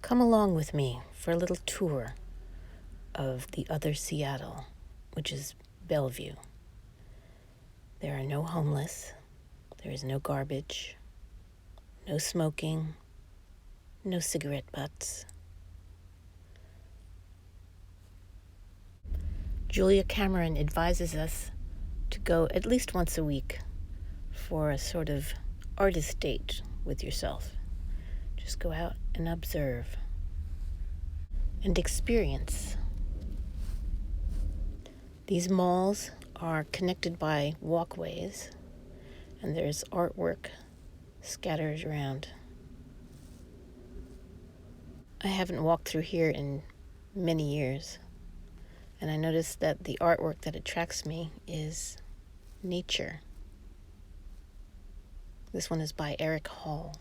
Come along with me for a little tour of the other Seattle, which is Bellevue. There are no homeless, there is no garbage, no smoking, no cigarette butts. Julia Cameron advises us to go at least once a week for a sort of artist date with yourself. Just go out and observe and experience. These malls are connected by walkways, and there's artwork scattered around. I haven't walked through here in many years, and I noticed that the artwork that attracts me is nature. This one is by Eric Hall.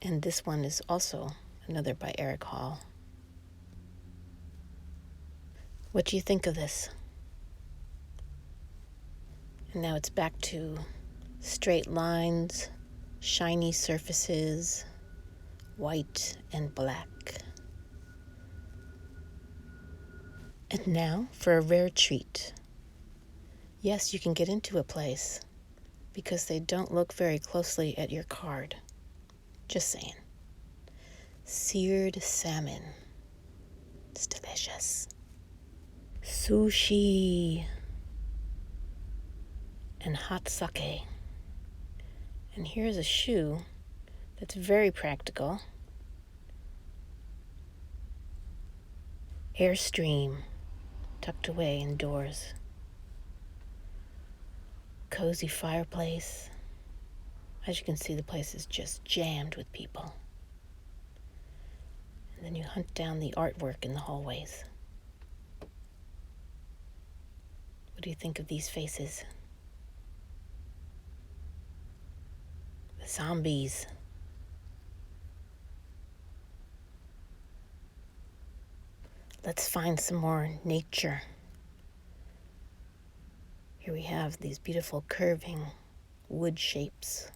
And this one is also another by Eric Hall. What do you think of this? And now it's back to straight lines, shiny surfaces, white and black. And now for a rare treat. Yes, you can get into a place because they don't look very closely at your card. Just saying. Seared salmon. It's delicious. Sushi. And hot sake. And here's a shoe that's very practical. Airstream, tucked away indoors. Cozy fireplace. As you can see, the place is just jammed with people. And then you hunt down the artwork in the hallways. What do you think of these faces? The zombies. Let's find some more nature. Here we have these beautiful curving wood shapes.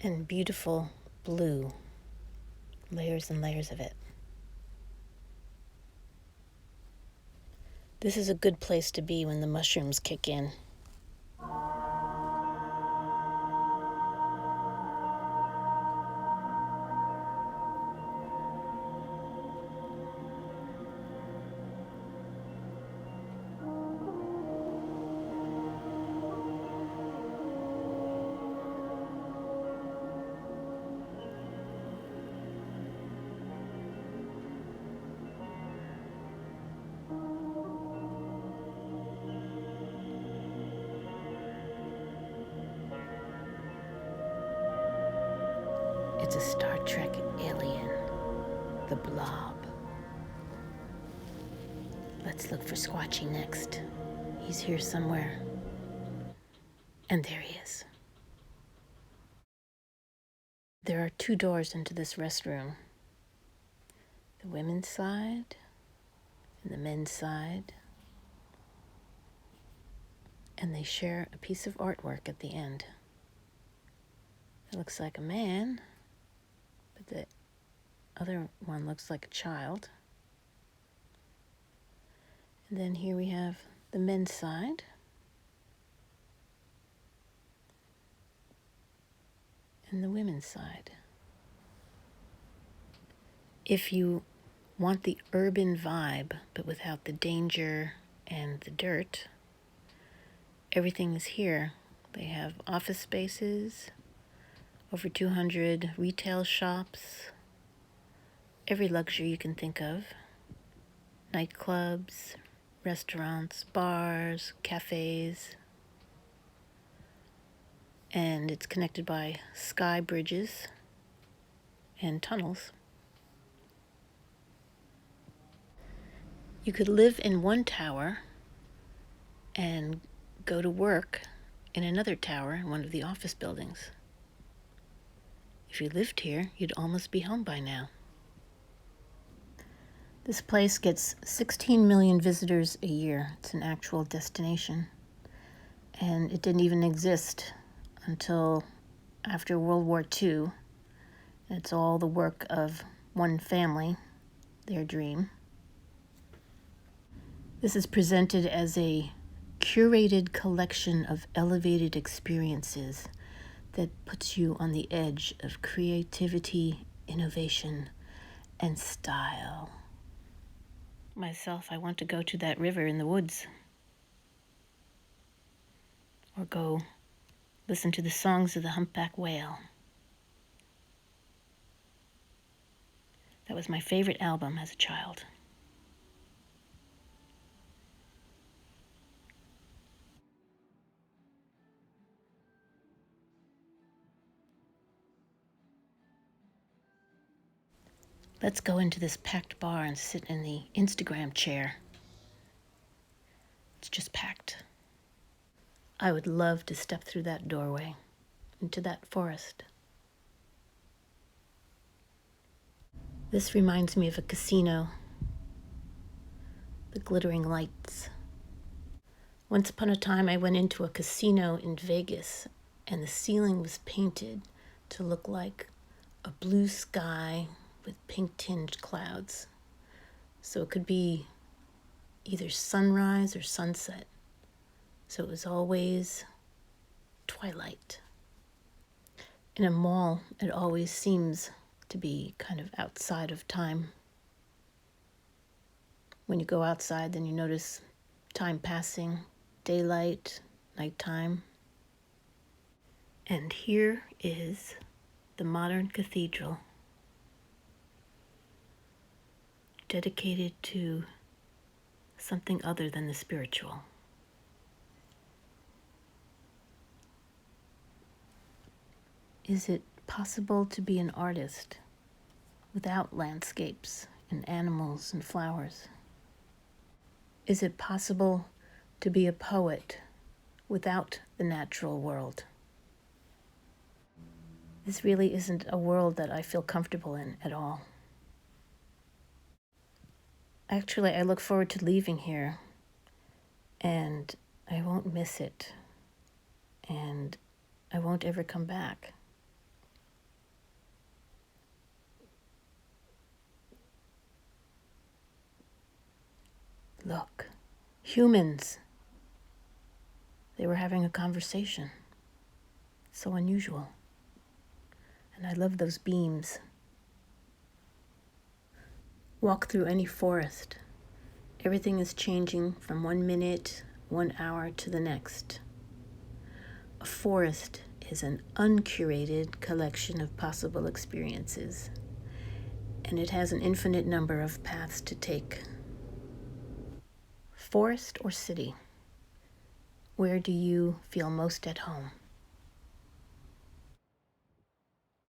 And beautiful blue, layers and layers of it. This is a good place to be when the mushrooms kick in. It's a Star Trek alien, the Blob. Let's look for Squatchy next. He's here somewhere. And there he is. There are two doors into this restroom. The women's side and the men's side. And they share a piece of artwork at the end. It looks like a man, but the other one looks like a child. And then here we have the men's side. And the women's side. If you want the urban vibe, but without the danger and the dirt, everything is here. They have office spaces, over 200 retail shops, every luxury you can think of, nightclubs, restaurants, bars, cafes, and it's connected by sky bridges and tunnels. You could live in one tower and go to work in another tower in one of the office buildings. If you lived here, you'd almost be home by now. This place gets 16 million visitors a year. It's an actual destination. And it didn't even exist until after World War II. It's all the work of one family, their dream. This is presented as a curated collection of elevated experiences that puts you on the edge of creativity, innovation, and style. Myself, I want to go to that river in the woods, or go listen to the songs of the humpback whale. That was my favorite album as a child. Let's go into this packed bar and sit in the Instagram chair. It's just packed. I would love to step through that doorway into that forest. This reminds me of a casino. The glittering lights. Once upon a time, I went into a casino in Vegas, and the ceiling was painted to look like a blue sky with pink-tinged clouds. So it could be either sunrise or sunset. So it was always twilight. In a mall, it always seems to be kind of outside of time. When you go outside, then you notice time passing, daylight, nighttime. And here is the modern cathedral, dedicated to something other than the spiritual. Is it possible to be an artist without landscapes and animals and flowers? Is it possible to be a poet without the natural world? This really isn't a world that I feel comfortable in at all. Actually, I look forward to leaving here, and I won't miss it, and I won't ever come back. Look, humans. They were having a conversation. So unusual. And I love those beams. Walk through any forest. Everything is changing from 1 minute, 1 hour to the next. A forest is an uncurated collection of possible experiences, and it has an infinite number of paths to take. Forest or city? Where do you feel most at home?